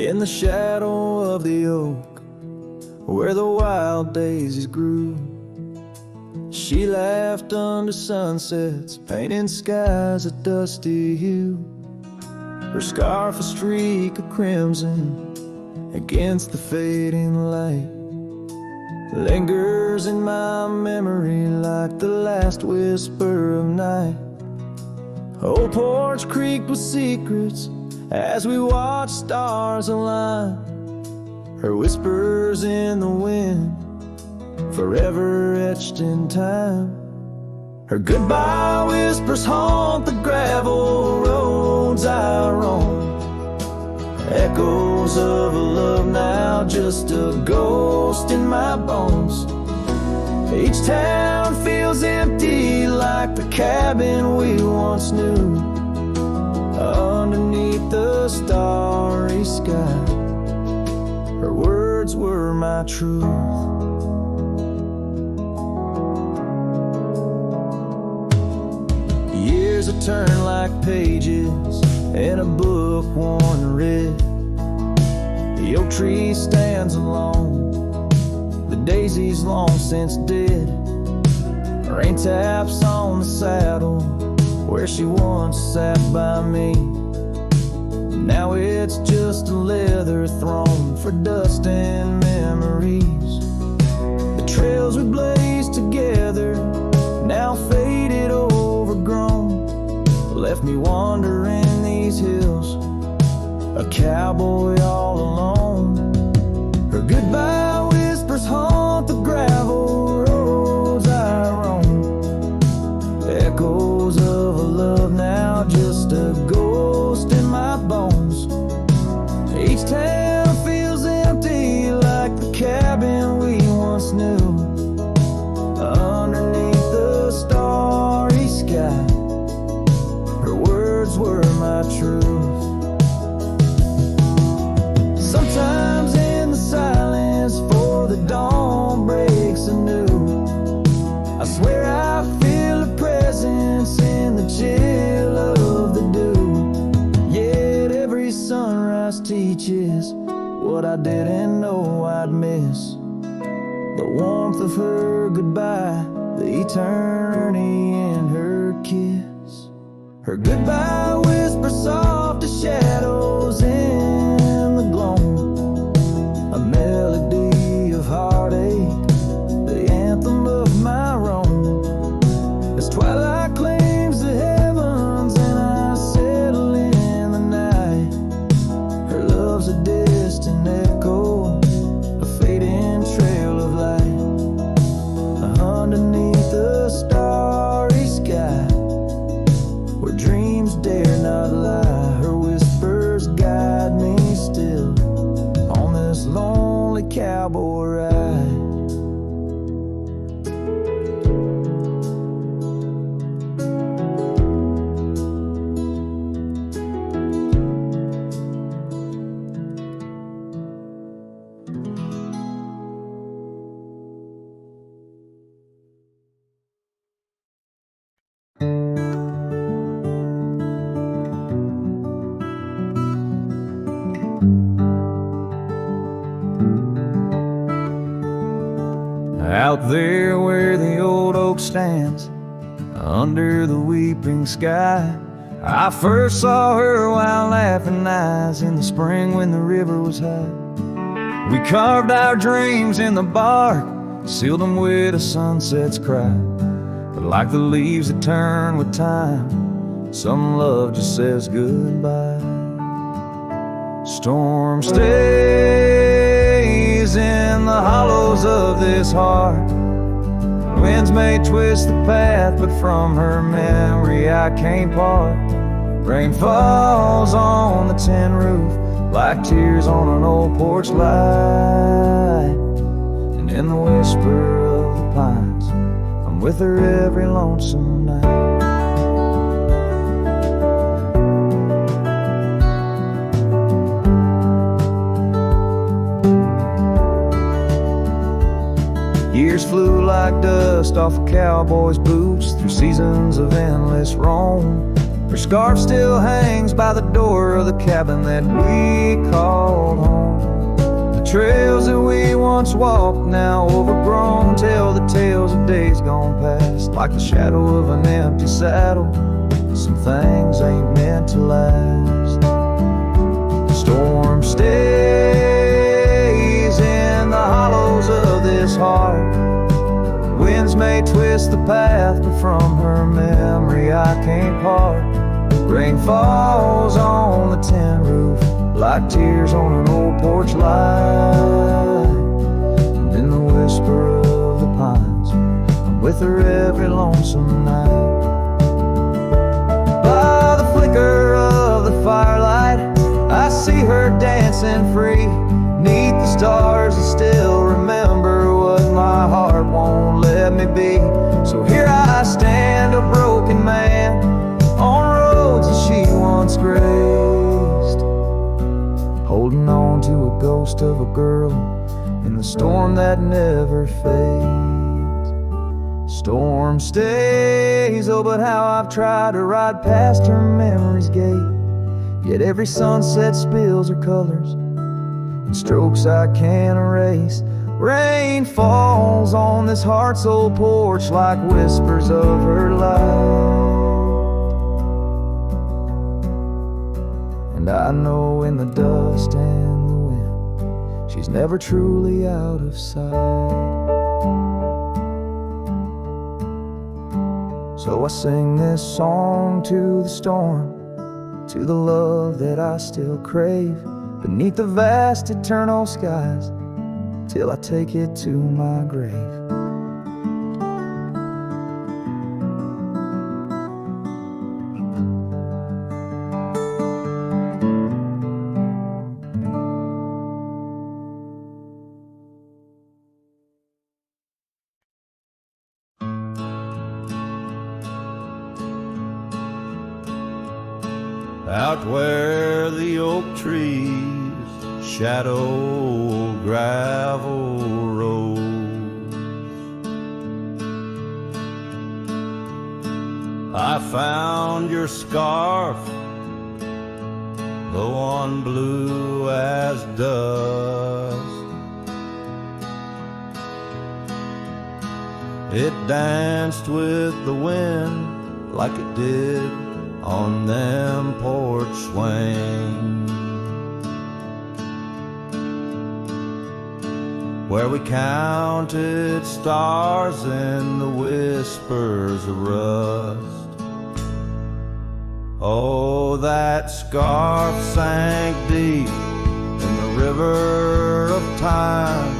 in the shadow of the oak, where the wild daisies grew. She laughed under sunsets, painting skies a dusty hue. Her scarf a streak of crimson against the fading light lingers in my memory like the last whisper of night. Old porch creaked with secrets as we watched stars align. Her whispers in the wind, forever etched in time. Her goodbye whispers haunt the gravel roads I roam. Echoes of a love now, just a ghost in my bones. Each town feels empty like the cabin we once knew. Underneath the starry sky, her words were my truth. Years have turned like pages in a book worn red. The oak tree stands alone, the daisy's long since dead. Rain taps on the saddle where she once sat by me. Now it's just a leather throne for dust and memories. The trails we blazed together, now faded, overgrown, left me wandering these hills, a cowboy all alone. Her goodbye whispers haunt the gravel roads I roam. Echoes of a love now, just a ghost in my bones. Each town feels empty like the cabin we once knew. Underneath the starry sky, her words were my truth. Sometimes in the silence, before the dawn breaks anew, I swear I feel a presence in the chill of the dew. Yet every sunrise teaches what I didn't know I'd miss. The warmth of her goodbye, the eternity in her kiss. Her goodbye whispers soft as shadows in the gloam, a melody of heartache, the anthem of my wrong. As twilight claims the heavens and I settle in the night, her love's a distant echo, a fading trail of light. Underneath the starry sky, where dreams dare not lie, her whispers guide me still on this lonely cowboy ride. Out there where the old oak stands, under the weeping sky, I first saw her wild laughing eyes in the spring when the river was high. We carved our dreams in the bark, sealed them with a sunset's cry. But like the leaves that turn with time, some love just says goodbye. Storm stays in the hollows of this heart. Winds may twist the path, but from her memory I can't part. Rain falls on the tin roof like tears on an old porch light. And in the whisper of the pines, I'm with her every lonesome night. Years flew like dust off a cowboy's boots through seasons of endless roam. Her scarf still hangs by the door of the cabin that we called home. The trails that we once walked, now overgrown, tell the tales of days gone past. Like the shadow of an empty saddle, some things ain't meant to last. The storm stays in the hollows of this heart. Winds may twist the path, but from her memory I can't part. Rain falls on the tin roof like tears on an old porch light. And in the whisper of the pines, I'm with her every lonesome night. By the flicker of the firelight, I see her dancing free. Neath the stars, I still remember what my heart won't let me be. So here I stand, a broken man, on roads that she once graced, holding on to a ghost of a girl in the storm that never fades. Storm stays, oh, but how I've tried to ride past her memory's gate. Yet every sunset spills her colors in strokes I can't erase. Rain falls on this heart-soul porch like whispers of her life. And I know in the dust and the wind, she's never truly out of sight. So I sing this song to the storm, to the love that I still crave, beneath the vast eternal skies, till I take it to my grave. Out where the oak trees shadow gravel roads, I found your scarf, the one blue as dust. It danced with the wind like it did on them porch swings, where we counted stars in the whispers of rust. Oh, that scarf sank deep in the river of time,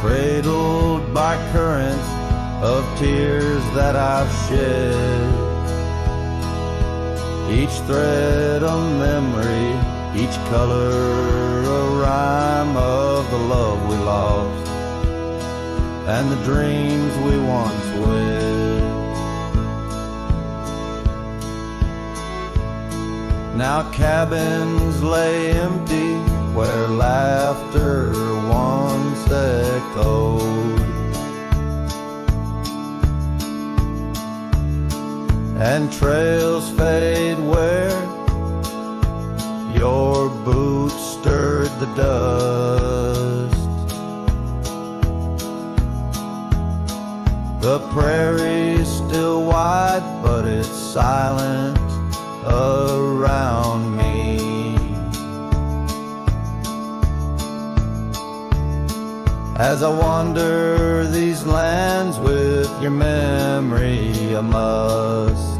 cradled by currents of tears that I've shed. Each thread a memory, each color a rhyme of the love we lost and the dreams we once wed. Now cabins lay empty where laughter once echoed, and trails fade where your boots stirred the dust. The prairie's still wide, but it's silent around me. As I wander these lands with your memory, I must.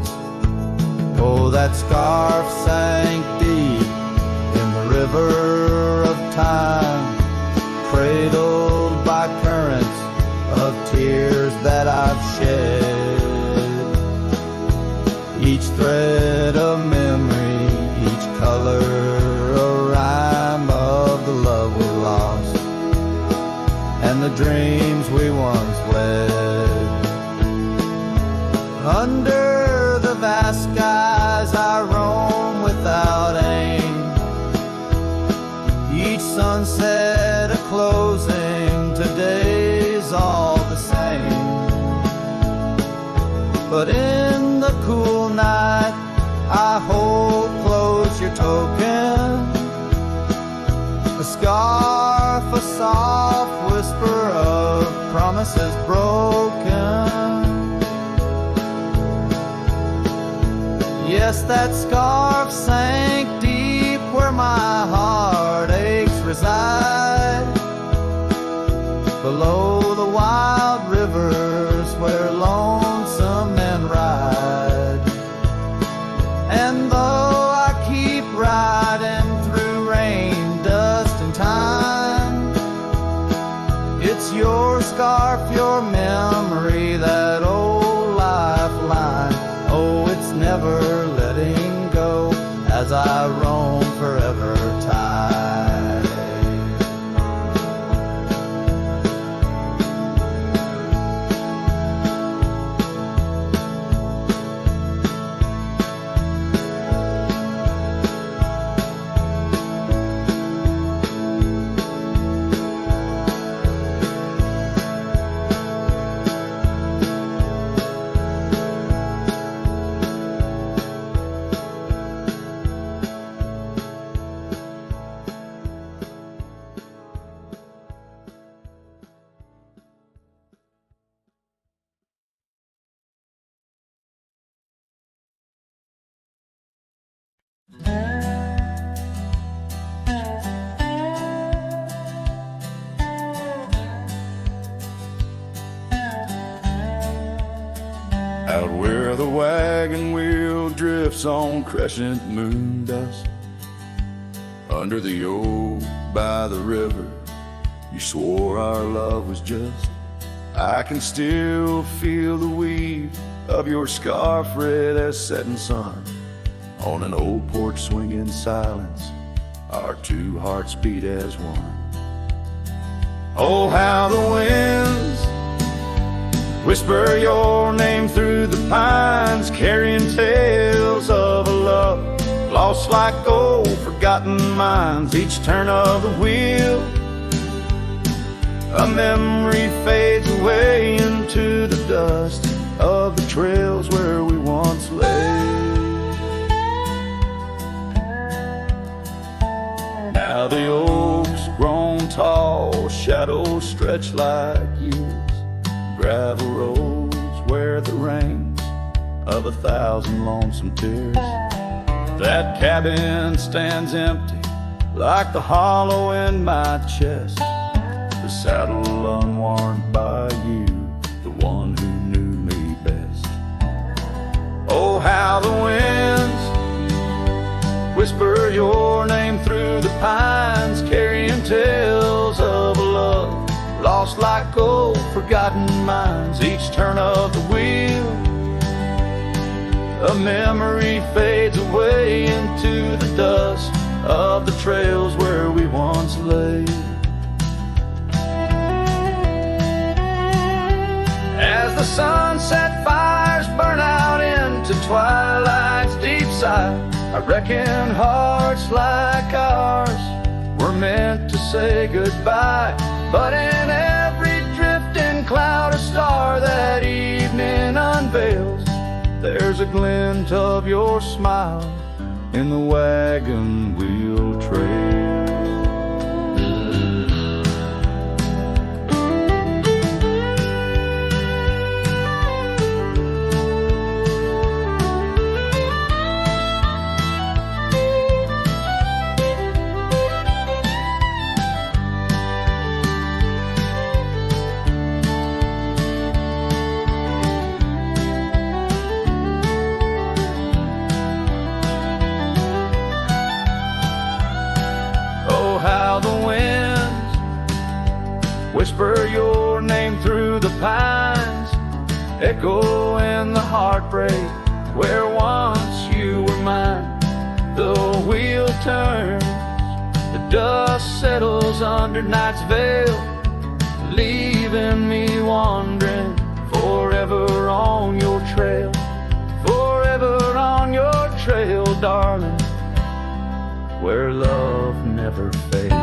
Oh, that scarf sank deep in the river of time, cradled by currents of tears that I've shed. Each thread a memory, each color a rhyme of the love we lost and the dreams we once wed. Under the vast skies I roam without aim, each sunset a closing, today's all the same. But in the cool night I promise is broken. Yes, that scarf sank deep where my heartaches reside, below the wild rivers where lonesome men ride. And though I keep riding through rain, dust, and time, it's your scarf, your memory, that old lifeline. Oh, it's never letting go as I roam forever tide. Out where the wagon wheel drifts on crescent moon dust, under the yoke by the river, you swore our love was just. I can still feel the weave of your scarf red as setting sun. On an old porch swing in silence, our two hearts beat as one. Oh, how the winds whisper your name through the pines, carrying tales of a love lost like old forgotten mines. Each turn of the wheel, a memory fades away into the dust of the trails where we once lay. Now the oaks grown tall, shadows stretch like years, gravel roads where the rains of 1,000 lonesome tears. That cabin stands empty like the hollow in my chest, the saddle unworn by you, the one who knew me best. Oh, how the winds whisper your name through the pines, carrying tales of a love lost like old forgotten mines. Each turn of the wheel, a memory fades away into the dust of the trails where we once lay. As the sunset fires burn out into twilight's deep side, I reckon hearts like ours were meant to say goodbye. But in every drifting cloud, a star that evening unveils, there's a glint of your smile in the wagon wheel trail. Whisper your name through the pines, echo in the heartbreak where once you were mine. The wheel turns, the dust settles under night's veil, leaving me wandering forever on your trail, forever on your trail, darling, where love never fades.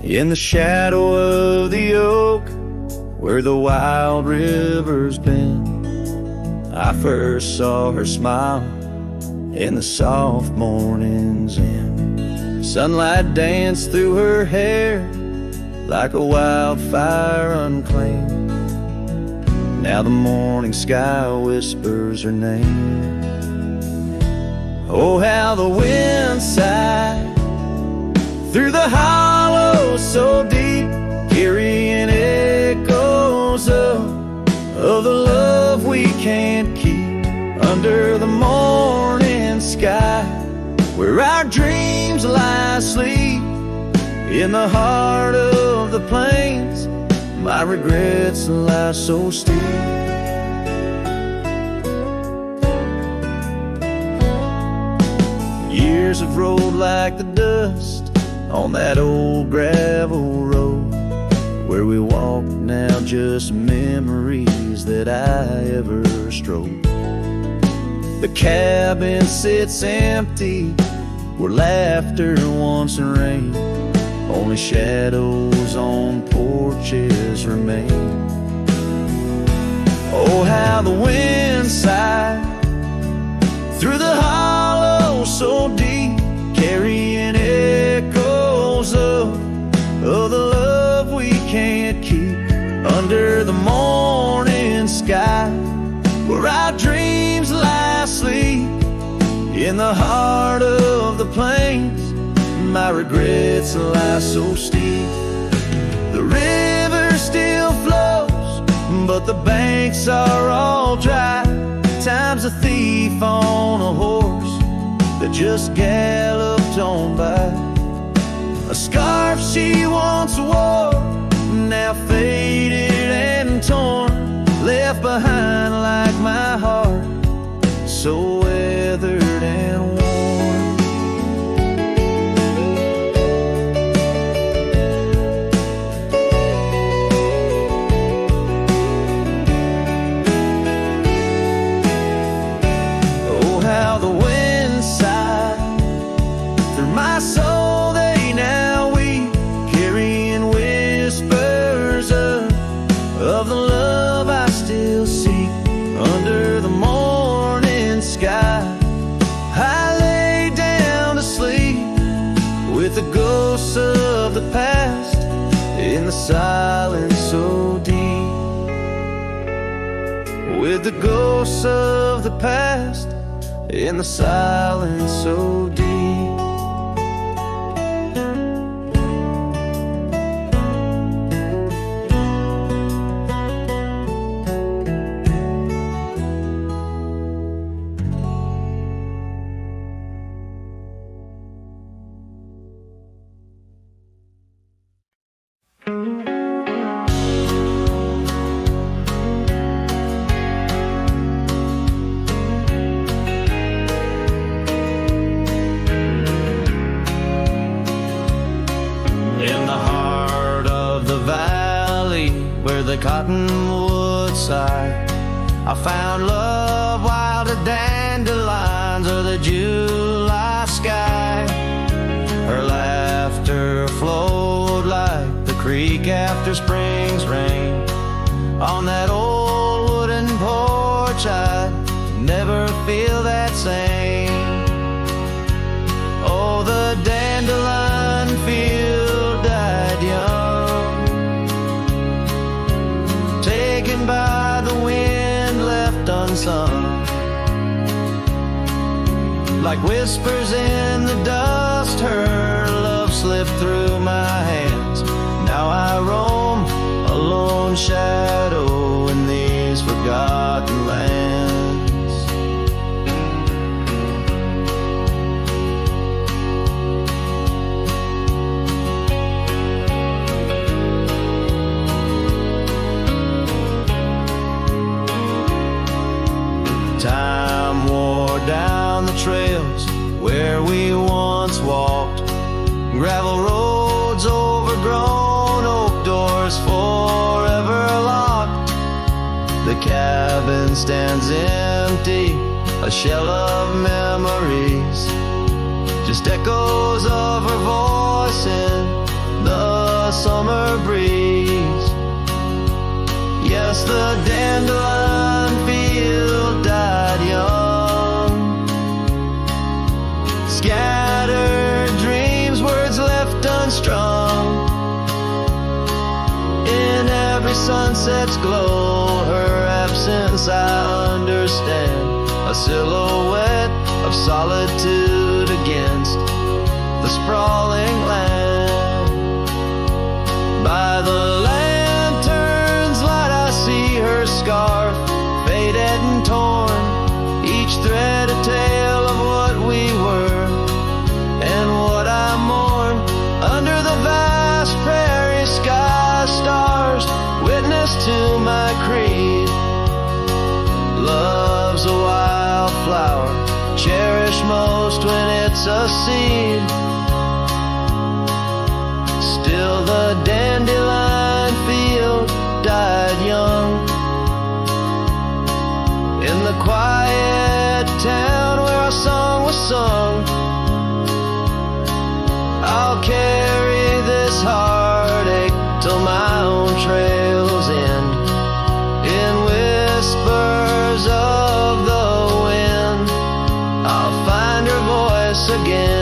in the shadow of the oak where the wild river's been. I first saw her smile in the soft morning's end. Sunlight danced through her hair like a wildfire unclaimed. Now the morning sky whispers her name. Oh, how the wind sighed through the hollow so deep, carrying echoes of the love we can't keep. Under the morning sky where our dreams lie asleep, in the heart of the plains my regrets lie so steep. Years have rolled like the dust on that old gravel road where we walk now, just memories that I ever strode. The cabin sits empty where laughter once rained, only shadows on porches remain. Oh, how the wind sighed through the hollow so deep, carrying echoes of the love we can't keep. Under the morning sky where our dreams lie asleep, in the heart of the plains my regrets lie so steep. The river still flows, but the banks are all dry. Time's a thief on a horse that just galloped on by. A scarf she once wore, now faded and torn, left behind like my heart, so weathered and worn. Oh, how the wind sighed through my soul, they now weep, carrying whispers of the love I still seek. Under the morning sky I lay down to sleep with the ghosts of the past in the silence so deep. With the ghosts of the past in the silence so deep. The cottonwood side I found love, wild as dandelions or the July sky. Her laughter flowed like the creek after spring's rain. On that old wooden porch I'd never feel that same. Oh, the dandelion field died young, taken by the wind, left unsung. Like whispers in the dust, her love slipped through my hands. Now I roam a lone shadow in these forgotten lands. Time wore down the trails where we once walked, gravel roads overgrown, oak doors forever locked. The cabin stands empty, a shell of memories, just echoes of her voice in the a summer breeze. Yes, the dandelion field died young. Scattered dreams, words left unstrung. In every sunset's glow, her absence I understand. A silhouette of solitude against the sprawling land. By the lantern's light I see her scarf, faded and torn, each thread a tale of what we were and what I mourn. Under the vast prairie sky, stars witness to my creed. Love's a wildflower, cherished most when it's a seed. Still the dandelion field died young. In the quiet town where our song was sung, I'll carry this heartache till my own trails end. In whispers of the wind, I'll find her voice again.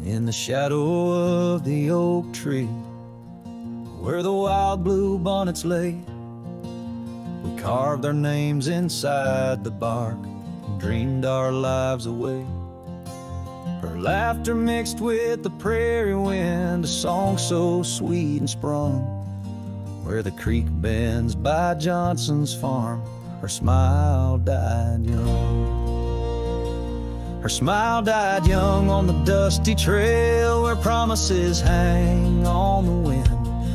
In the shadow of the oak tree, where the wild blue bonnets lay, we carved our names inside the bark and dreamed our lives away. Her laughter mixed with the prairie wind, a song so sweet and sprung. Where the creek bends by Johnson's farm, her smile died young. Her smile died young on the dusty trail where promises hang on the wind.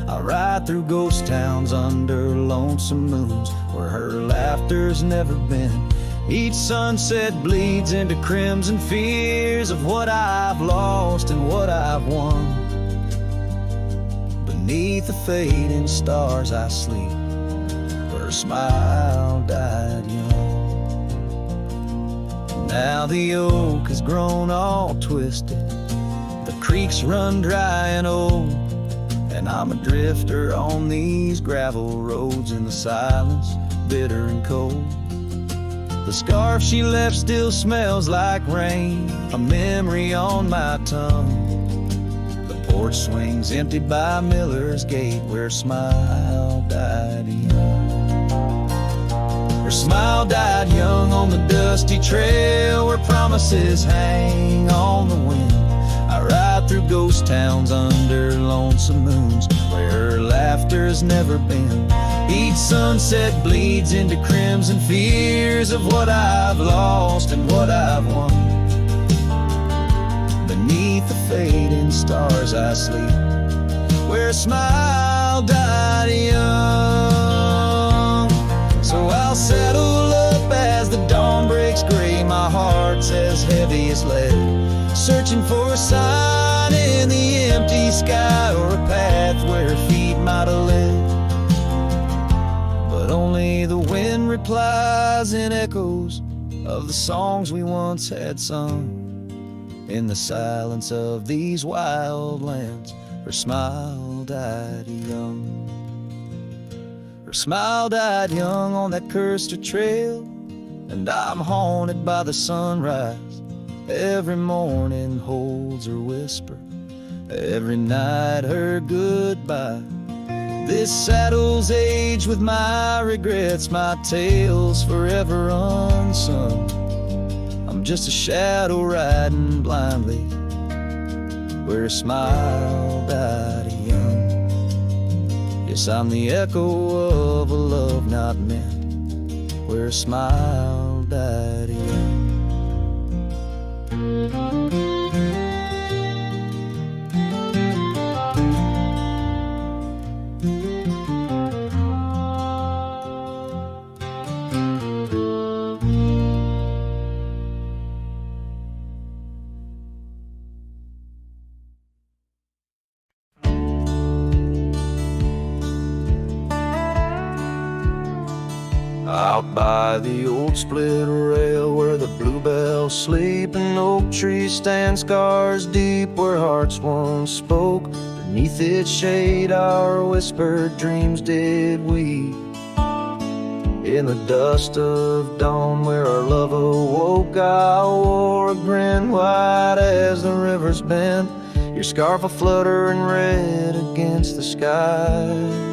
I ride through ghost towns under lonesome moons where her laughter's never been. Each sunset bleeds into crimson fears of what I've lost and what I've won. Beneath the fading stars I sleep, her smile died young. Now the oak has grown all twisted, the creeks run dry and old, and I'm a drifter on these gravel roads in the silence, bitter and cold. The scarf she left still smells like rain, a memory on my tongue. The porch swings empty by Miller's Gate where her smile died young. Her smile died young on the dusty trail where promises hang on the wind. I ride through ghost towns under lonesome moons where her laughter's never been. Each sunset bleeds into crimson fears of what I've lost and what I've won. Beneath the fading stars I sleep, where a smile died young. So I'll settle up as the dawn breaks gray, my heart's as heavy as lead, searching for a sign in the empty sky or a path where her feet might have led. But only the wind replies in echoes of the songs we once had sung. In the silence of these wild lands, her smile died young. Her smile died young on that cursed trail and I'm haunted by the sunrise. Every morning holds her whisper, every night her goodbye. This saddle's aged with my regrets, my tale's forever unsung. I'm just a shadow riding blindly where a smile died young. Yes, I'm the echo of a love not meant, where a smile died young. Out by the old split rail where the bluebells sleep, and oak trees stand scars deep where hearts once spoke. Beneath its shade our whispered dreams did weep. In the dust of dawn where our love awoke, I wore a grin white as the river's bend, your scarf a fluttering red against the sky.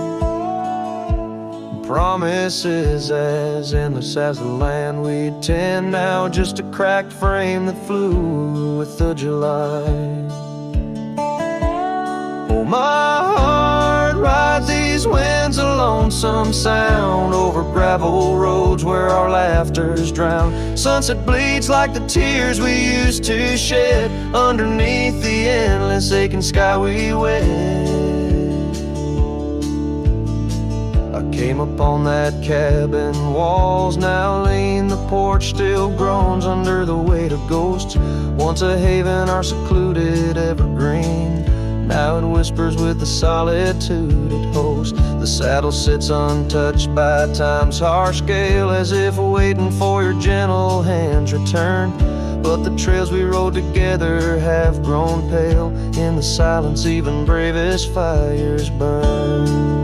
Promises as endless as the land we'd tend, now just a cracked frame that flew with the July. Oh, my heart rides these winds, a lonesome sound over gravel roads where our laughter's drowned. Sunset bleeds like the tears we used to shed underneath the endless aching sky we wed. Came upon that cabin, walls now lean, the porch still groans under the weight of ghosts. Once a haven, our secluded evergreen, now it whispers with the solitude it hosts. The saddle sits untouched by time's harsh scale, as if waiting for your gentle hand's return. But the trails we rode together have grown pale, in the silence even bravest fires burn.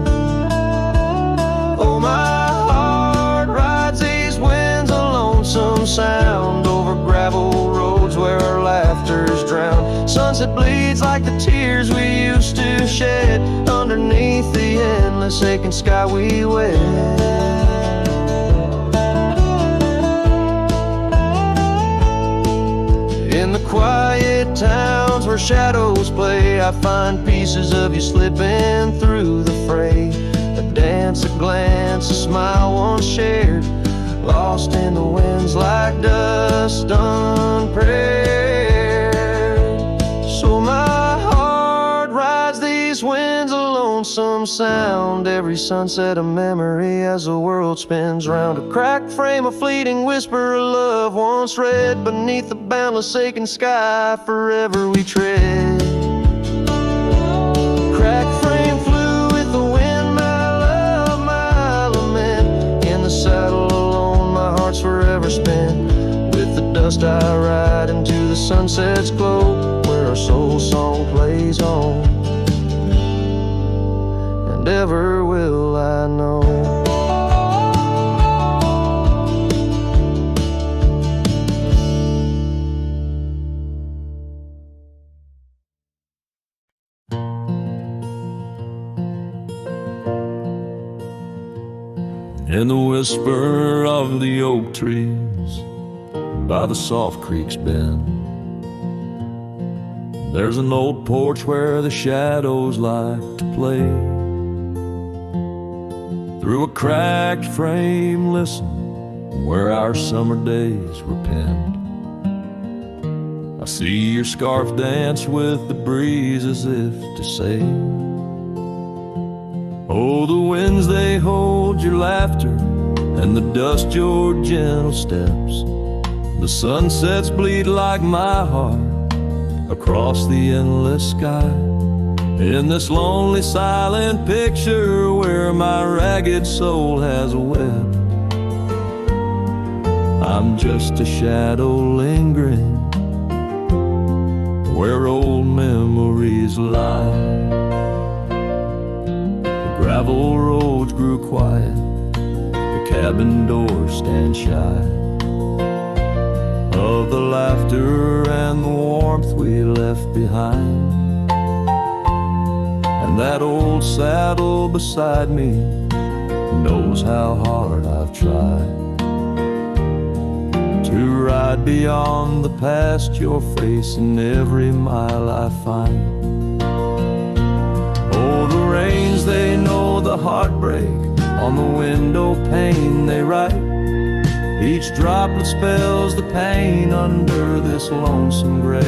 Oh, my heart rides these winds, a lonesome sound over gravel roads where our laughter's drowned. Sunset bleeds like the tears we used to shed underneath the endless aching sky we wed. In the quiet towns where shadows play, I find pieces of you slipping through the fray. A dance, a glance, a smile once shared, lost in the winds like dust unprepared. So my heart rides these winds, a lonesome sound, every sunset a memory as the world spins round. A cracked frame, a fleeting whisper of love once read beneath the boundless aching sky forever we tread. Cracked frame flew with the wind, saddle alone, my heart's forever spent. With the dust I ride into the sunset's glow, where our soul song plays on, and ever will I know. In the whisper of the oak trees by the soft creek's bend, there's an old porch where the shadows like to play. Through a cracked frame, listen, where our summer days were penned. I see your scarf dance with the breeze as if to say, oh, the winds they hold your laughter, and the dust your gentle steps. The sunsets bleed like my heart across the endless sky. In this lonely silent picture where my ragged soul has a web, I'm just a shadow lingering where old memories lie. Gravel roads grew quiet, the cabin doors stand shy. of the laughter and the warmth we left behind. And that old saddle beside me knows how hard I've tried to ride beyond the past you're facing every mile I find. Oh, the rains, they know the heartbreak, on the window pane they write. Each droplet spells the pain under this lonesome grave.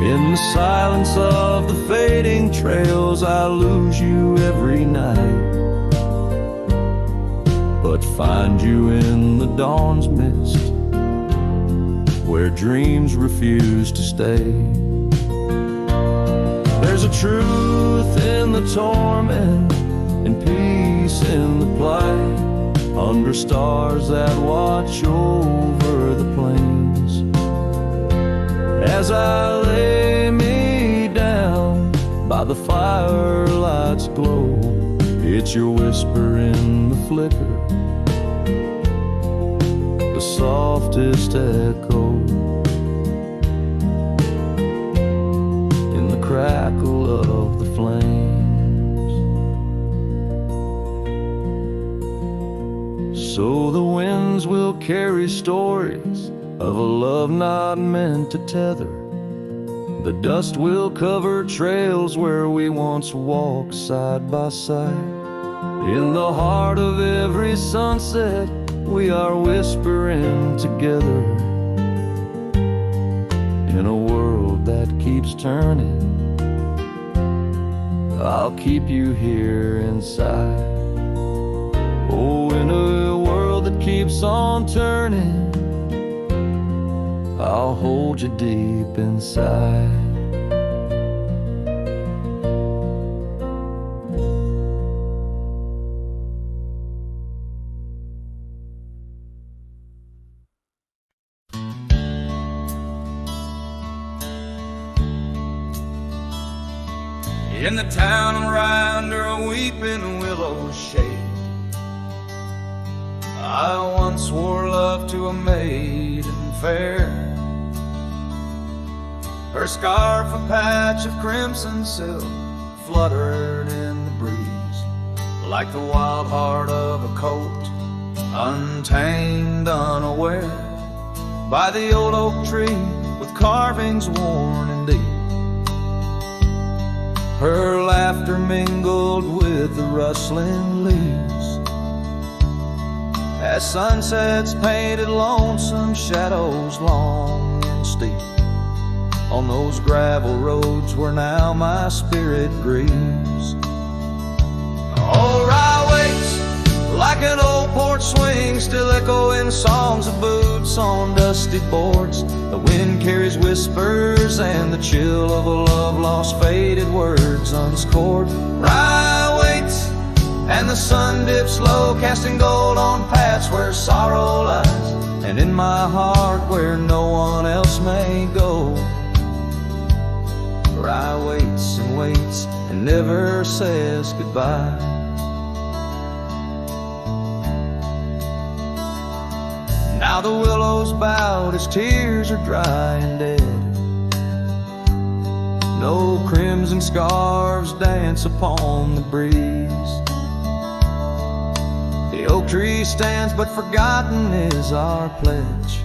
In the silence of the fading trails, I lose you every night, but find you in the dawn's mist, where dreams refuse to stay. There's a truth in the torment and peace in the plight, under stars that watch over the plains. As I lay me down by the firelight's glow, it's your whisper in the flicker, the softest echo in the crackle of the flames. So the winds will carry stories of a love not meant to tether. The dust will cover trails where we once walked side by side. In the heart of every sunset, we are whispering together. In a world that keeps turning, I'll keep you here inside. Oh, in a world that keeps on turning, I'll hold you deep inside. In the town around under a weeping willow shade, I once swore love to a maiden fair. Her scarf, a patch of crimson silk, fluttered in the breeze, like the wild heart of a colt, untamed, unaware, by the old oak tree with carvings worn and deep. Her laughter mingled with the rustling leaves, as sunsets painted lonesome shadows long and steep on those gravel roads where now my spirit grieves. Oh, Rye waits like an old porch swing, still echoing songs of boots on dusty boards. The wind carries whispers and the chill of a love lost, faded words unscored. Rye waits and the sun dips low, casting gold on paths where sorrow lies, and in my heart where no one else may go. Rye waits and waits and never says goodbye. Now the willows bowed, his tears are dry and dead. No crimson scarves dance upon the breeze. The oak tree stands, but forgotten is our pledge,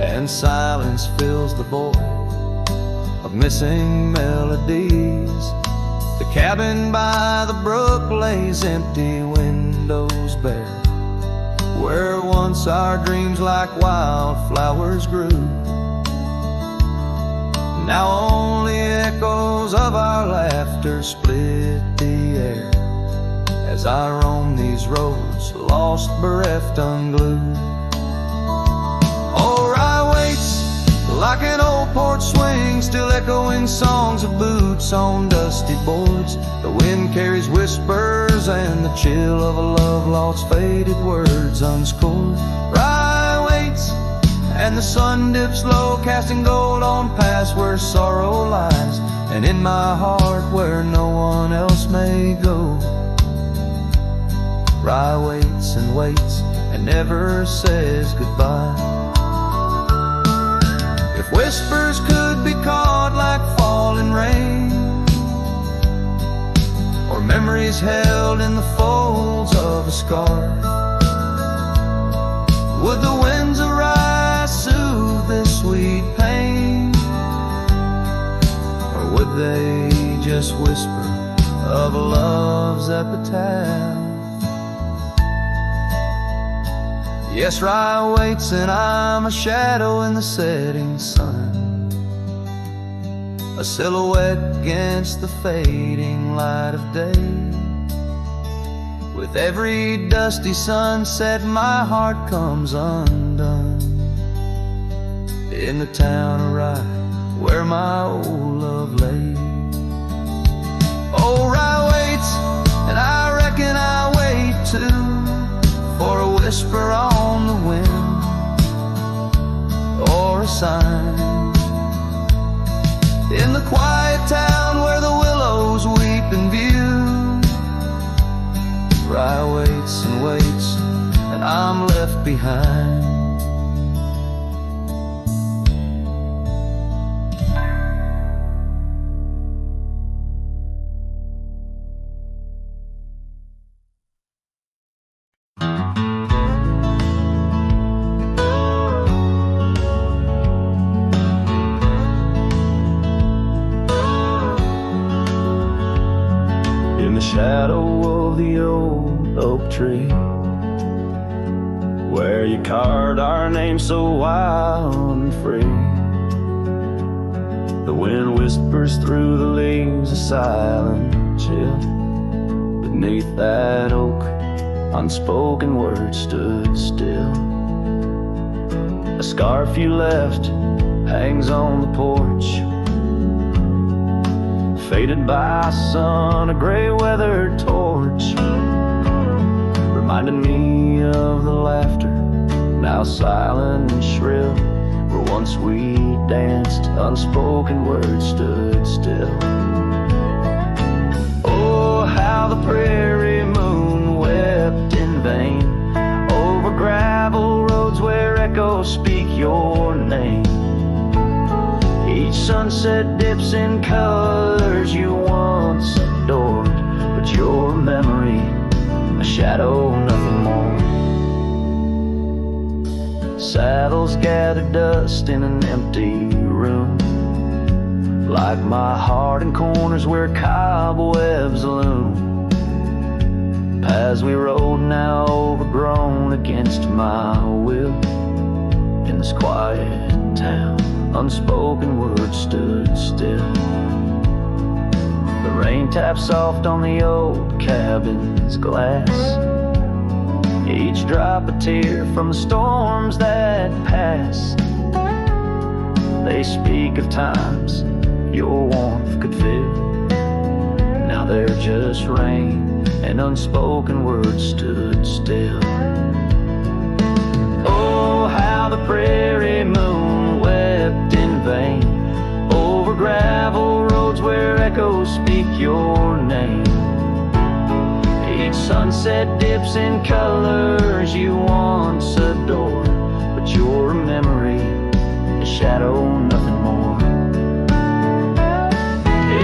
and silence fills the void of missing melodies. The cabin by the brook lays empty, windows bare, where once our dreams like wildflowers grew. Now only echoes of our laughter split the air, as I roam these roads, lost, bereft, unglued. Oh, Rye waits like an old porch swing, still echoing songs of boots on dusty boards. The wind carries whispers and the chill of a love lost, faded words unscored. Rye waits and the sun dips low, casting gold on paths where sorrow lies, and in my heart where no one else may go. Rye waits and waits and never says goodbye. If whispers could be caught like falling rain, or memories held in the folds of a scarf, would the winds of rye soothe this sweet pain, or would they just whisper of a love's epitaph? Yes, rye waits and I'm a shadow in the setting sun, a silhouette against the fading light of day. With every dusty sunset my heart comes undone, in the town of Rye where my old love lay. Oh, rye waits and I reckon I wait too, for a whisper on the wind, or a sign in the quiet town where the willows weep in view. Rye waits and waits and I'm left behind. Shadow of the old oak tree, where you carved our name so wild and free, the wind whispers through the leaves a silent chill. Beneath that oak, unspoken words stood still. A scarf you left hangs on the porch, faded by sun, a gray weathered torch, reminding me of the laughter, now silent and shrill, where once we danced, unspoken words stood still. Oh, how the prairie moon wept in vain, over gravel roads where echoes speak your name. Each sunset dips in colors you once adored, but your memory, a shadow, nothing more. Saddles gather dust in an empty room, like my heart in corners where cobwebs loom. Paths we rode now overgrown against my will, in this quiet town unspoken words stood still. The rain tapped soft on the old cabin's glass, each drop a tear from the storms that pass. They speak of times your warmth could fill, now they're just rain and unspoken words stood still. Oh, how the prairie moon wept in vain, over gravel roads where echoes speak your name. Each sunset dips in colors you once adored, but your memory, a shadow, nothing more.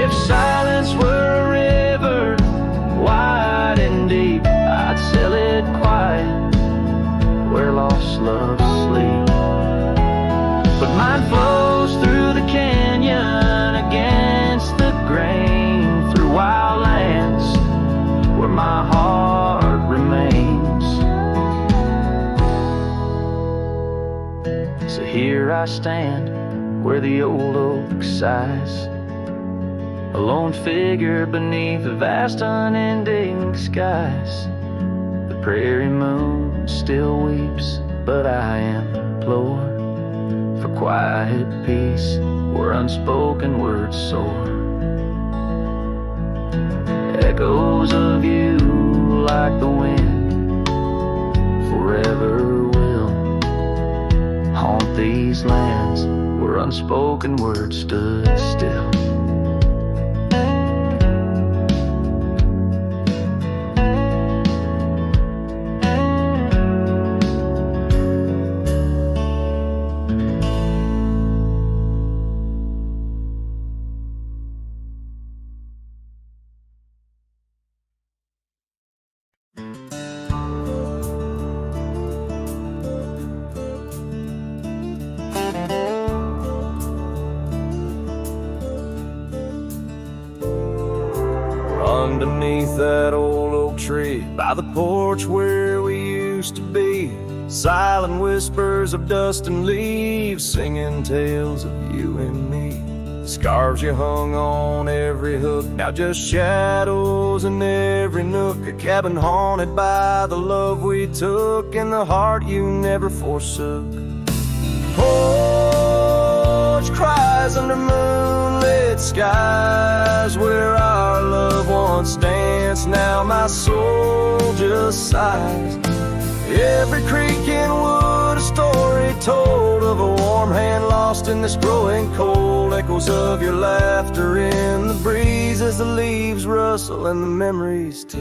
If silence were a river, wide and deep, I'd sail it quiet, where lost loves sleep. But mine flows through the canyon, against the grain, through wild lands where my heart remains. So here I stand where the old oak sighs, a lone figure beneath the vast unending skies. The prairie moon still weeps, but I implore for quiet peace where unspoken words soar. Echoes of you like the wind forever will haunt these lands where unspoken words stood still. that old oak tree by the porch where we used to be. Silent whispers of dust and leaves, singing tales of you and me. Scarves you hung on every hook, now just shadows in every nook. A cabin haunted by the love we took and the heart you never forsook. Porch cries under moonlit skies, where our love once danced, now my soul just sighs. Every creek and wood a story told of a warm hand lost in this growing cold. Echoes of your laughter in the breeze as the leaves rustle and the memories tease.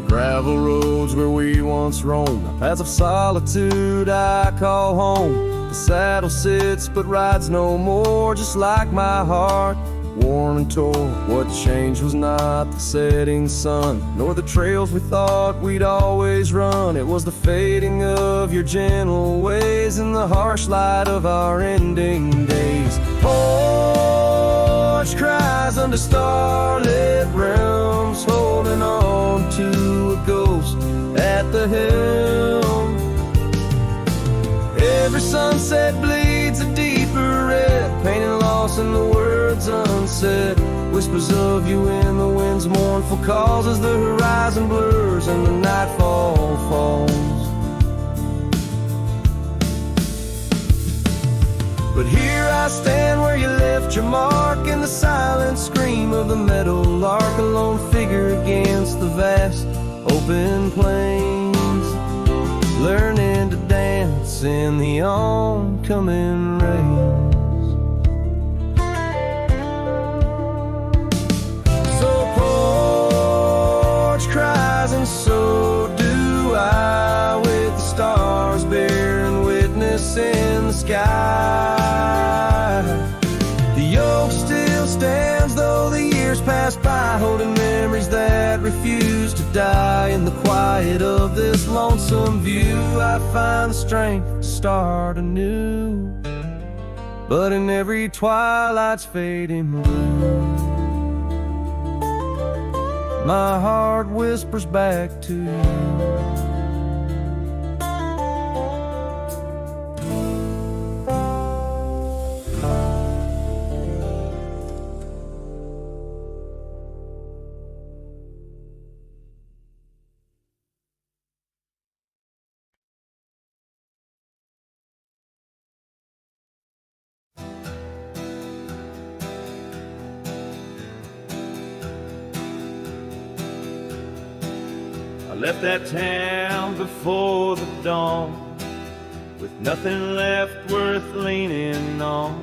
Gravel roads where we once roamed, paths of solitude I call home. The saddle sits but rides no more, just like my heart, worn and torn. What changed was not the setting sun, nor the trails we thought we'd always run. It was the fading of your gentle ways and the harsh light of our ending days. Porch cries under starlit realms, holding on to a ghost at the helm. Every sunset bleeds a deeper red, painting loss in the words unsaid. Whispers of you in the wind's mournful calls as the horizon blurs and the nightfall falls. But here I stand where you left your mark, in the silent scream of the meadow lark, a lone figure against the vast open plains, learning to dance in the oncoming rains. So porch cries and so do I, with the stars bearing witness in the sky. The oak still stands though the years pass by, holding memories that refuse to die. In the quiet of this lonesome view I find the strength to start anew. But in every twilight's fading blue, my heart whispers back to you. I left that town before the dawn, with nothing left worth leaning on.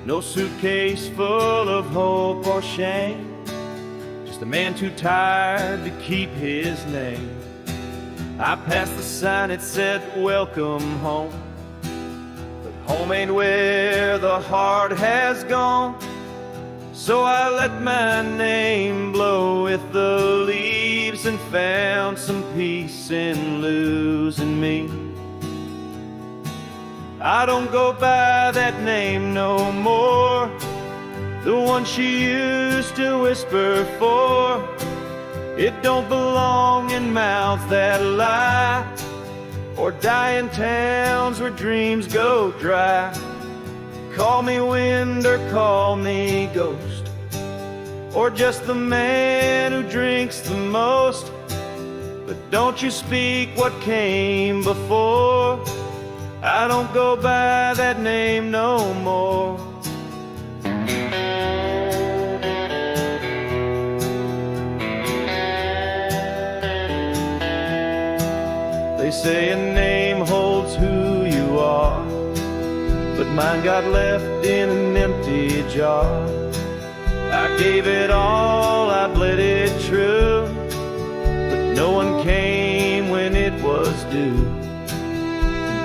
No suitcase full of hope or shame, just a man too tired to keep his name. I passed the sign, it said welcome home, but home ain't where the heart has gone. So I let my name blow with the leaves and found some peace in losing me. I don't go by that name no more, the one she used to whisper for. It don't belong in mouths that lie, or die in towns where dreams go dry. Call me wind or call me ghost, or just the man who drinks the most. But don't you speak what came before, I don't go by that name no more. They say a name holds who you are, but mine got left in an empty jar. I gave it all, I bled it true, but no one came when it was due.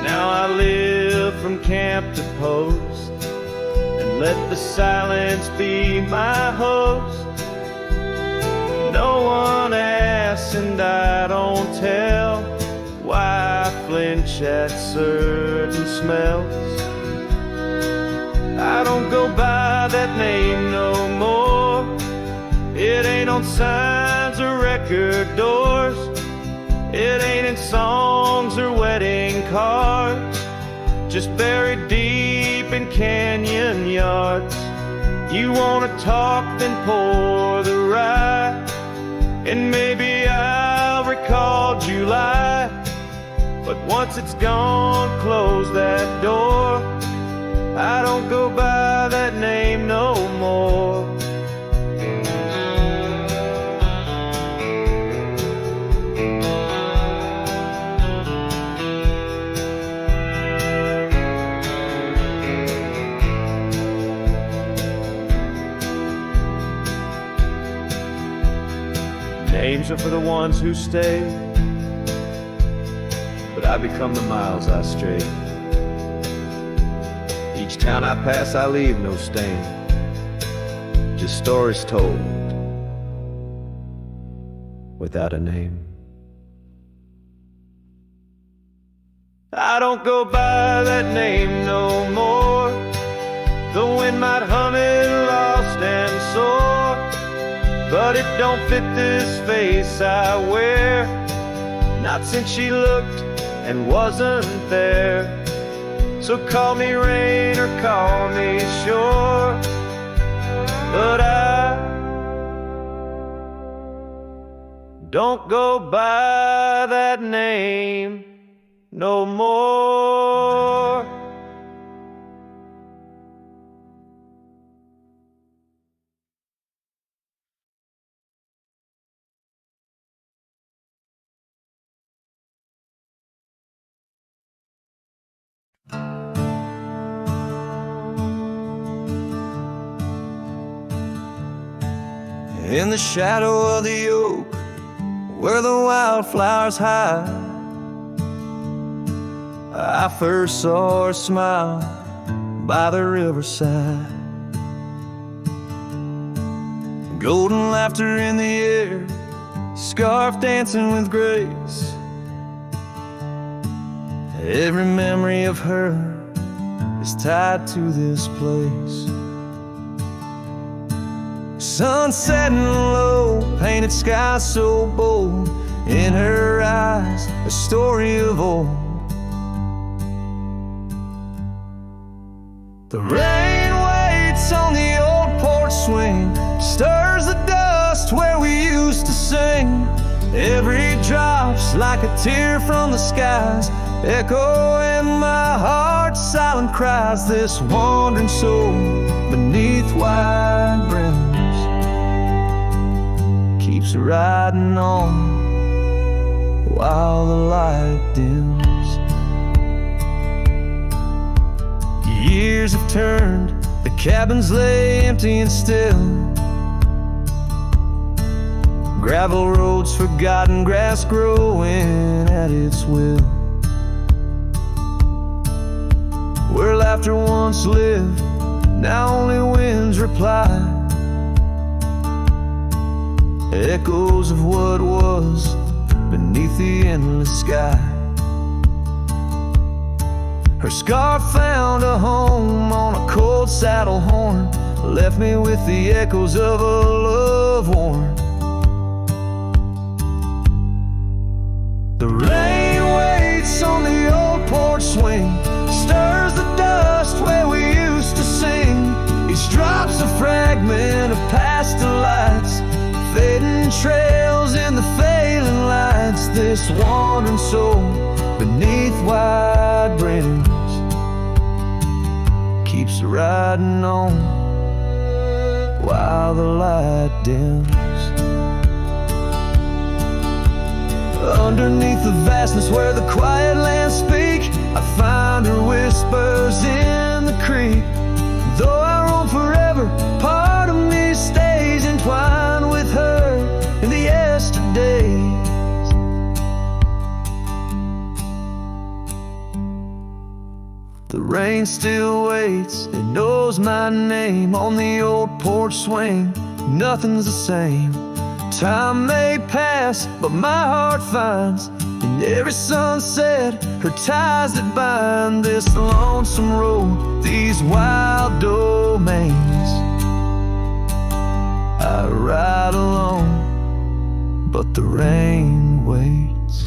Now I live from camp to post, and let the silence be my host. No one asks and I don't tell why I flinch at certain smells. I don't go by by that name no more. It ain't on signs or record doors. It ain't in songs or wedding cards. Just buried deep in canyon yards. You wanna talk, then pour the rye, and maybe I'll recall July. But once it's gone, close that door. I don't go by that name no more. Names are for the ones who stay, but I become the miles I stray. Each town I pass I leave no stain, just stories told without a name. I don't go by that name no more. The wind might hum it lost and sore, but it don't fit this face I wear. Not since she looked and wasn't there. So call me rain or call me shore, but I don't go by that name no more. In the shadow of the oak, where the wildflowers hide, I first saw her smile by the riverside. Golden laughter in the air, scarf dancing with grace. Every memory of her is tied to this place. Sun setting low, painted sky so bold. In her eyes, a story of old. The rain waits on the old porch swing, stirs the dust where we used to sing. Every drop's like a tear from the skies, echo in my heart, silent cries. This wandering soul beneath wide brims keeps riding on while the light dims. Years have turned, the cabins lay empty and still. Gravel roads forgotten, grass growing at its will. Where laughter once lived, now only winds reply. Echoes of what was beneath the endless sky. Her scarf found a home on a cold saddle horn, left me with the echoes of a love worn. The rain waits on the old porch swing, stirs the dust where we used to sing. Each drop's a fragment of past delights, fading trails in the failing lights. This wandering soul beneath wide brims keeps riding on while the light dims. Underneath the vastness where the quiet lands speak, I find her whispers in the creek. Though I roam forever, part of me stays entwined with her in the yesterdays. The rain still waits, it knows my name. On the old porch swing, nothing's the same. Time may pass, but my heart finds in every sunset her ties that bind this lonesome road, these wild domains. I ride alone, but the rain waits.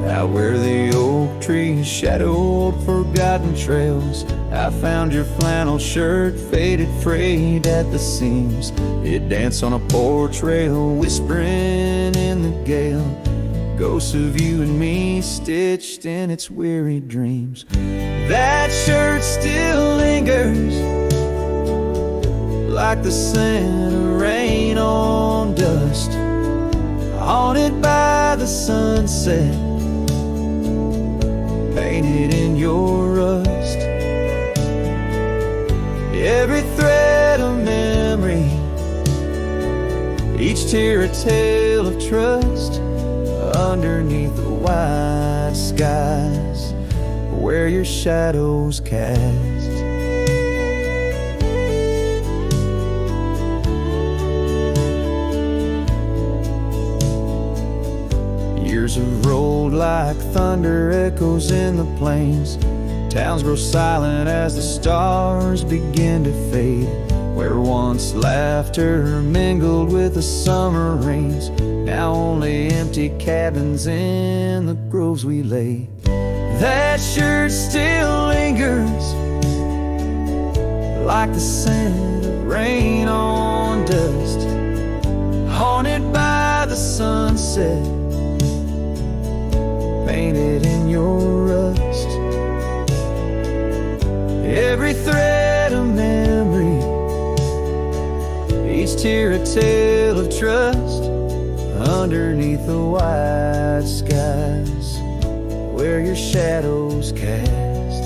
Out where the oak trees shadowed forgotten trails, I found your flannel shirt, faded, frayed at the seams. It danced on a porch rail, whispering in the gale, ghosts of you and me stitched in its weary dreams. That shirt still lingers, like the scent of rain on dust, haunted by the sunset, painted in your rust. Every thread a memory, each tear a tale of trust, underneath the wide skies where your shadows cast. Years have rolled like thunder echoes in the plains. Towns grow silent as the stars begin to fade. Where once laughter mingled with the summer rains, now only empty cabins in the groves we lay. That shirt still lingers, like the scent of rain on dust, haunted by the sunset, painted in your rust. Every thread a memory, each tear a tale of trust, underneath the wide skies where your shadows cast.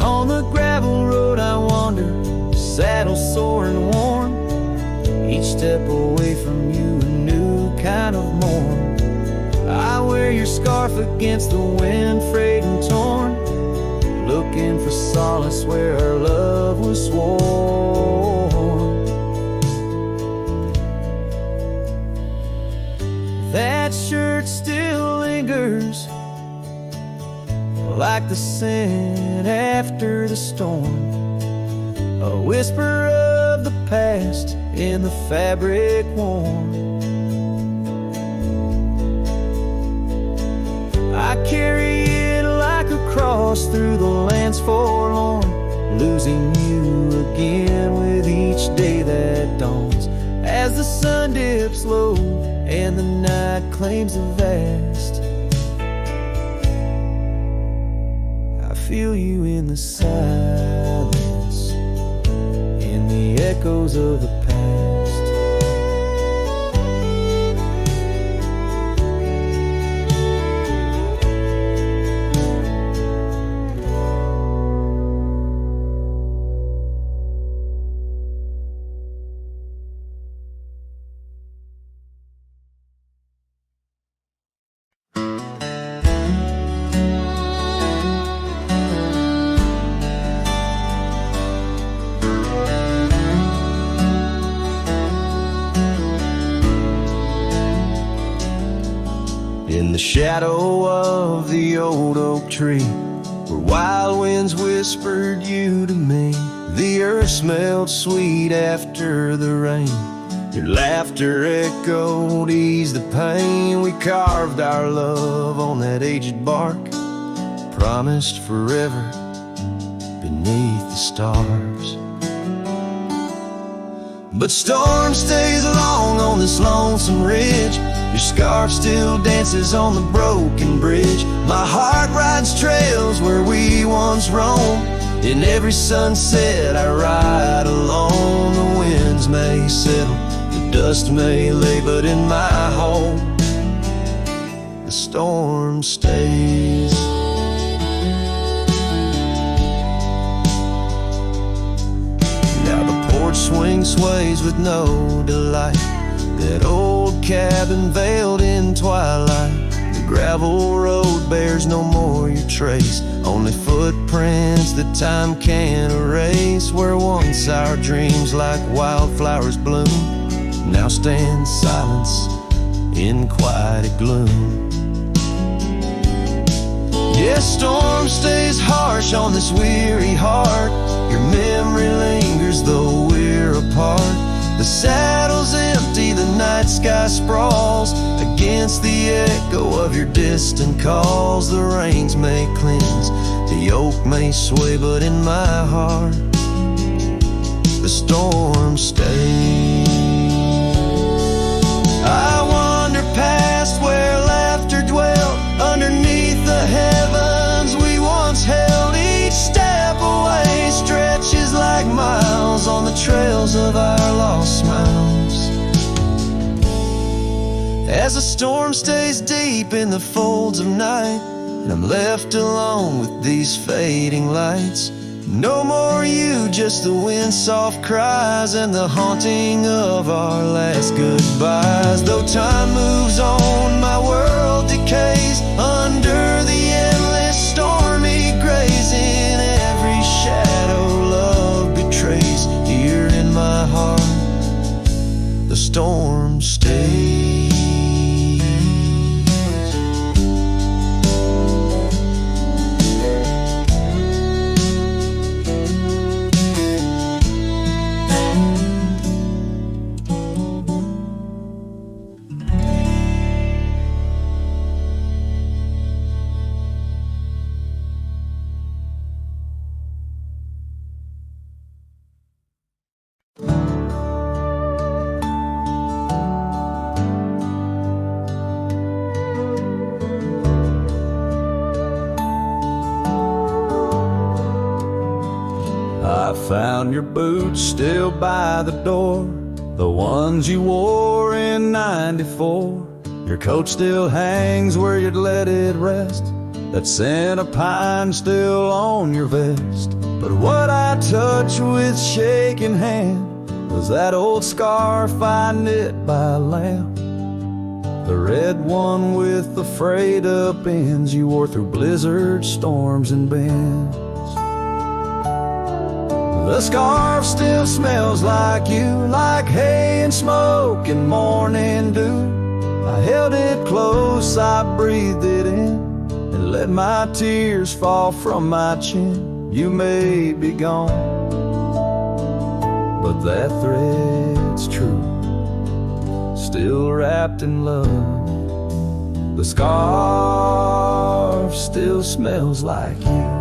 On the gravel road I wander, saddle sore and worn, each step away from you a new kind of morn. I wear your scarf against the wind, frayed and torn, looking for solace where our love was sworn. That shirt still lingers, like the scent after the storm, a whisper of the past in the fabric worn. I carry it like a cross through the lands forlorn, losing you again with each day that dawns, as the sun dips low and the night claims the vast. I feel you in the silence, in the echoes of the past. In the shadow of the old oak tree, where wild winds whispered you to me, the earth smelled sweet after the rain. Your laughter echoed, eased the pain. We carved our love on that aged bark, promised forever beneath the stars. But storm stays long on this lonesome ridge. Your scarf still dances on the broken bridge. My heart rides trails where we once roamed. In every sunset I ride alone. The winds may settle, the dust may lay, but in my home the storm stays. Now the porch swing sways with no delight. That old cabin veiled in twilight, the gravel road bears no more your trace, only footprints that time can't erase. Where once our dreams like wildflowers bloom, now stand silence in quiet gloom. Yes, storm stays harsh on this weary heart. Your memory lingers though we're apart. The saddle's empty, the night sky sprawls against the echo of your distant calls. The rains may cleanse, the yoke may sway, but in my heart the storm stays. I wander past where laughter dwelt, underneath the heavens we once held. Each step away stretches like miles on the trails of our lost smiles. As the storm stays deep in the folds of night, and I'm left alone with these fading lights. No more you, just the wind's soft cries and the haunting of our last goodbyes. Though time moves on, my world decays under the endless stormy grays. In every shadow love betrays, here in my heart the storm stays. Found your boots still by the door, the ones you wore in '94. Your coat still hangs where you'd let it rest, that scent of pine still on your vest. But what I touched with shaking hand was that old scarf I knit by a lamp, the red one with the frayed up ends you wore through blizzards, storms, and bends. The scarf still smells like you, like hay and smoke and morning dew. I held it close, I breathed it in, and let my tears fall from my chin. You may be gone, but that thread's true, still wrapped in love. The scarf still smells like you.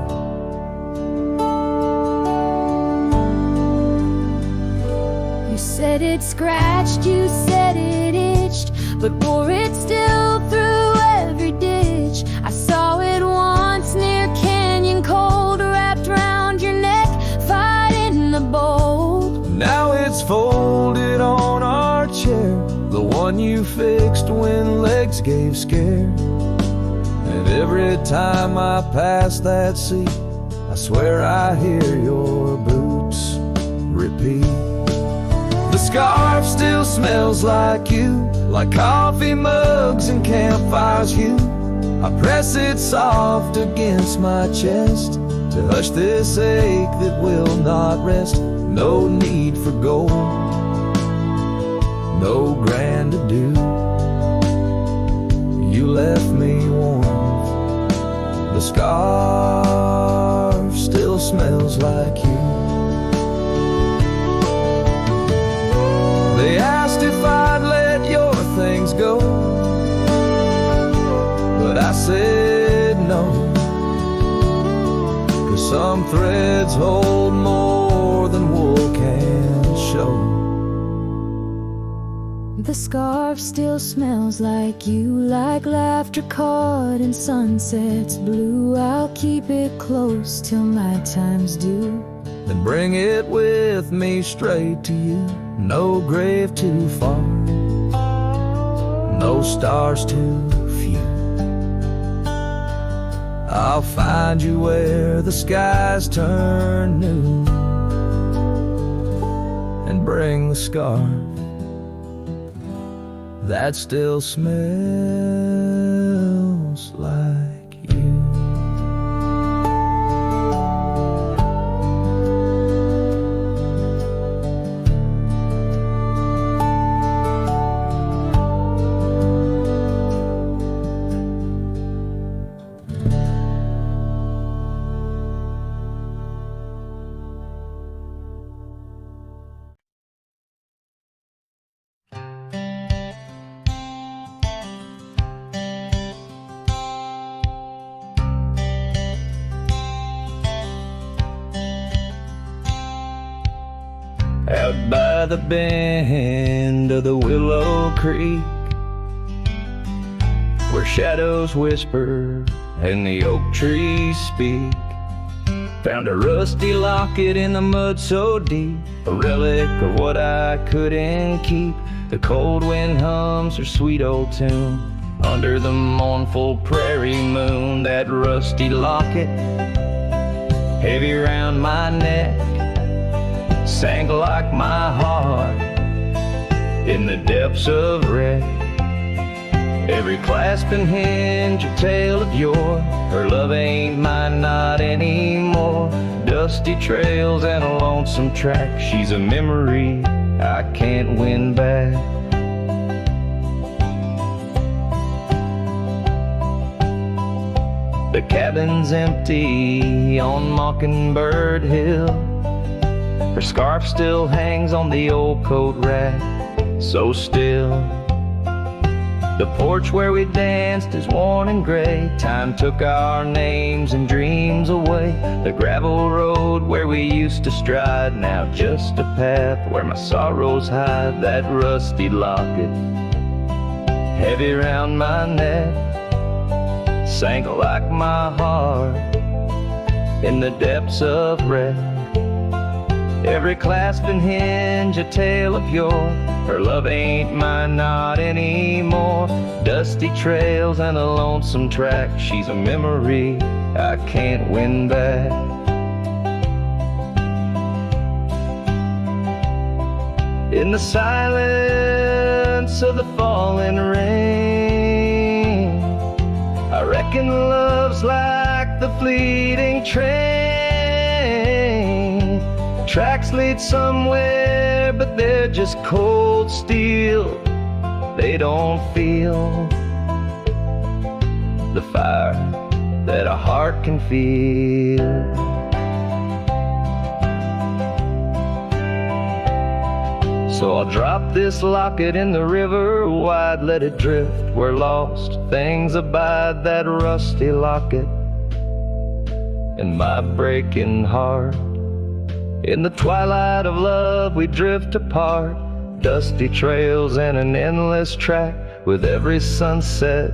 You said it scratched, you said it itched, but bore it still through every ditch. I saw it once near Canyon Cold, wrapped round your neck, fighting the bolt. Now it's folded on our chair, the one you fixed when legs gave scare. And every time I pass that seat, I swear I hear your boots repeat. The scarf still smells like you, like coffee mugs and campfires hue. I press it soft against my chest to hush this ache that will not rest. No need for gold, no grand ado. You left me warm, the scarf still smells like you. They asked if I'd let your things go, but I said no, 'cause some threads hold more than wool can show. The scarf still smells like you, like laughter caught in sunsets blue. I'll keep it close till my time's due, then bring it with me straight to you. No grave too far, no stars too few. I'll find you where the skies turn new, and bring the scarf that still smells like you. Out by the bend of the Willow Creek, where shadows whisper and the oak trees speak, found a rusty locket in the mud so deep, a relic of what I couldn't keep. The cold wind hums her sweet old tune under the mournful prairie moon. That rusty locket, heavy round my neck, sank like my heart in the depths of wreck. Every clasp and hinge a tale of yore. Her love ain't mine, not anymore. Dusty trails and a lonesome track. She's a memory I can't win back. The cabin's empty on Mockingbird Hill. Her scarf still hangs on the old coat rack, so still. The porch where we danced is worn and gray. Time took our names and dreams away. The gravel road where we used to stride, now just a path where my sorrows hide. That rusty locket, heavy round my neck, sank like my heart in the depths of wreck. Every clasp and hinge a tale of yore. Her love ain't mine, not anymore. Dusty trails and a lonesome track. She's a memory I can't win back. In the silence of the falling rain, I reckon love's like the fleeting train. Tracks lead somewhere, but they're just cold steel. They don't feel the fire that a heart can feel. So I'll drop this locket in the river wide, let it drift where lost things abide. That rusty locket in my breaking heart. In the twilight of love we drift apart. Dusty trails and an endless track. With every sunset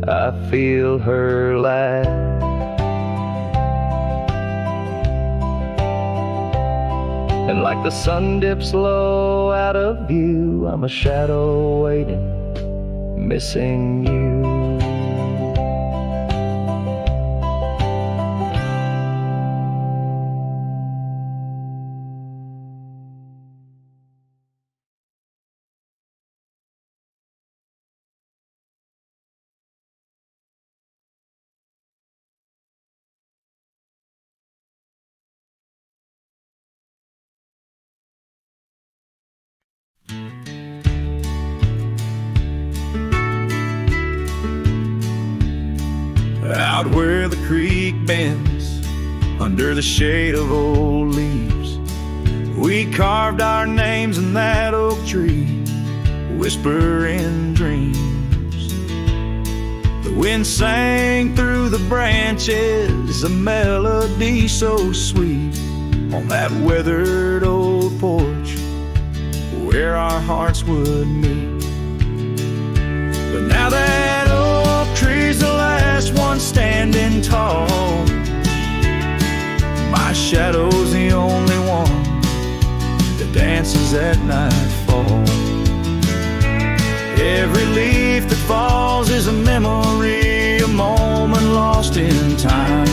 I feel her laugh. And like the sun dips low out of view, I'm a shadow waiting, missing you. Out where the creek bends, under the shade of old leaves, we carved our names in that oak tree, whispering dreams. The wind sang through the branches, a melody so sweet, on that weathered old porch where our hearts would meet. But now that oak tree's the last one standing tall, my shadow's the only one that dances at nightfall. Every leaf that falls is a memory, a moment lost in time,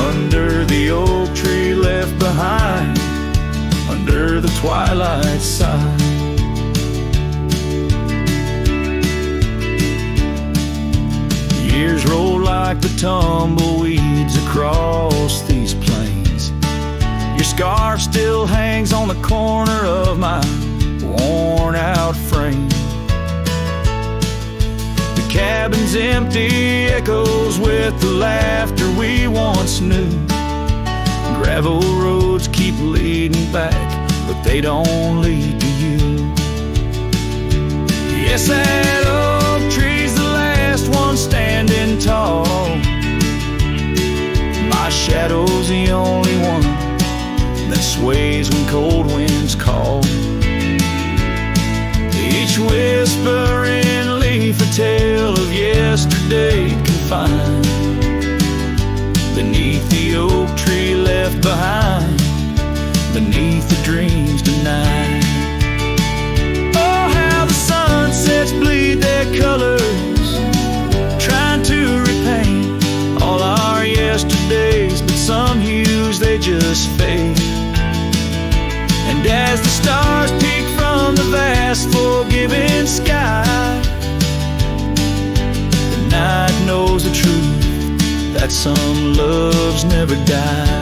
under the oak tree left behind, under under the twilight side. Years roll like the tumbleweeds across these plains. Your scar still hangs on the corner of my worn out frame. The cabin's empty, echoes with the laughter we once knew. Gravel roads keep leading back, but they don't lead to you. Yes, that oak tree's the last one standing tall. My shadow's the only one that sways when cold winds call. Each whispering leaf a tale of yesterday confined beneath the oak tree left behind, beneath the dreams denied. Oh, how the sunsets bleed their colors, trying to repaint all our yesterdays, but some hues they just fade. And as the stars peek from the vast forgiving sky, the night knows the truth, that some loves never die.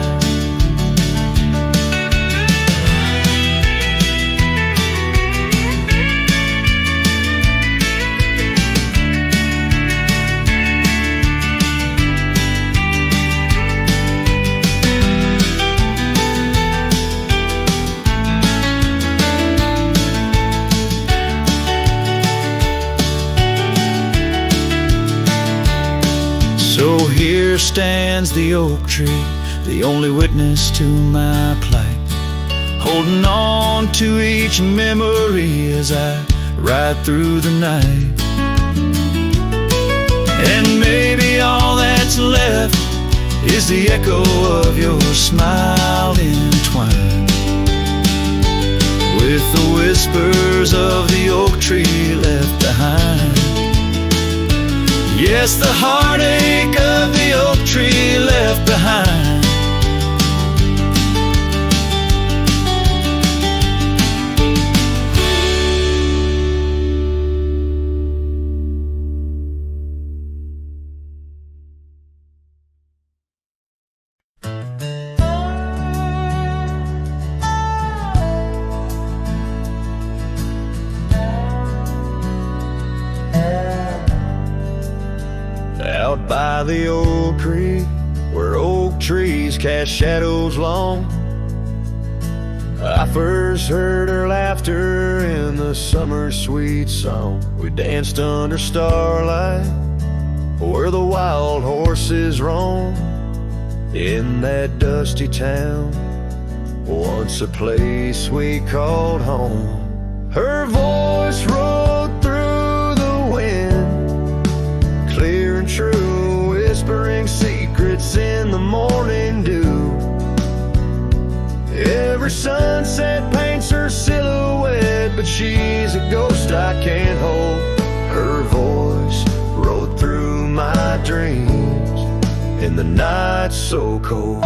So here stands the oak tree, the only witness to my plight, holding on to each memory as I ride through the night. And maybe all that's left is the echo of your smile entwined with the whispers of the oak tree left behind. Yes, the heartache of the oak tree left behind. Out by the old creek, where oak trees cast shadows long, I first heard her laughter in the summer sweet song. We danced under starlight, where the wild horses roam, in that dusty town, once a place we called home. Her voice rolled through the wind, clear and true, whispering secrets in the morning dew. Every sunset paints her silhouette, but she's a ghost I can't hold. Her voice rode through my dreams in the night so cold.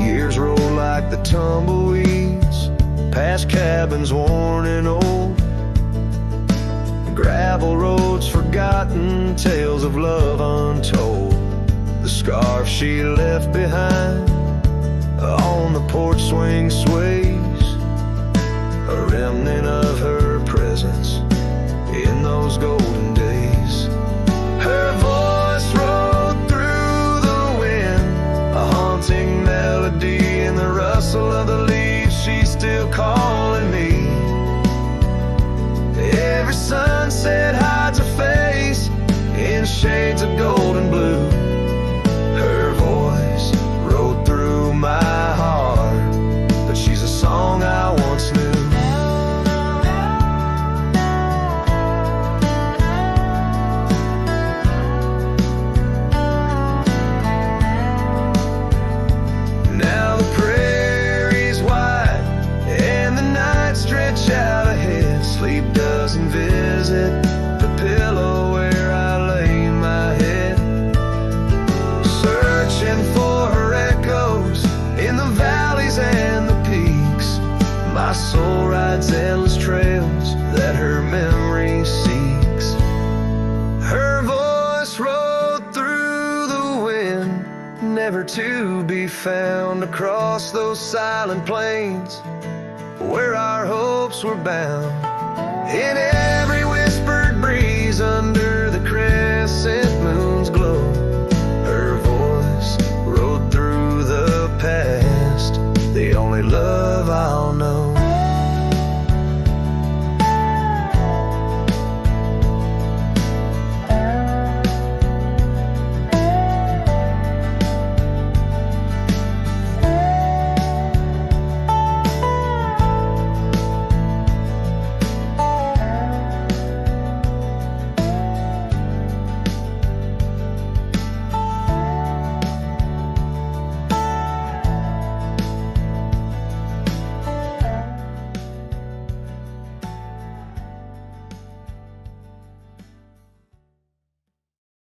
Years roll like the tumbleweeds, past cabins worn and old, gravel roads forgotten, tales of love untold. The scarf she left behind on the porch swing sways, a remnant of her presence in those golden days. Her voice rode through the wind, a haunting melody in the rustle of the leaves. She's still calling me. Every sunset hides her face in shades of gold and blue. Her voice rode through my heart, but she's a song I once knew. Now the prairie's wide and the night stretch out ahead. Sleep doesn't visit the pillow soul rides endless trails that her memory seeks. Her voice rode through the wind, never to be found across those silent plains where our hopes were bound. In every whispered breeze under the crescent moon,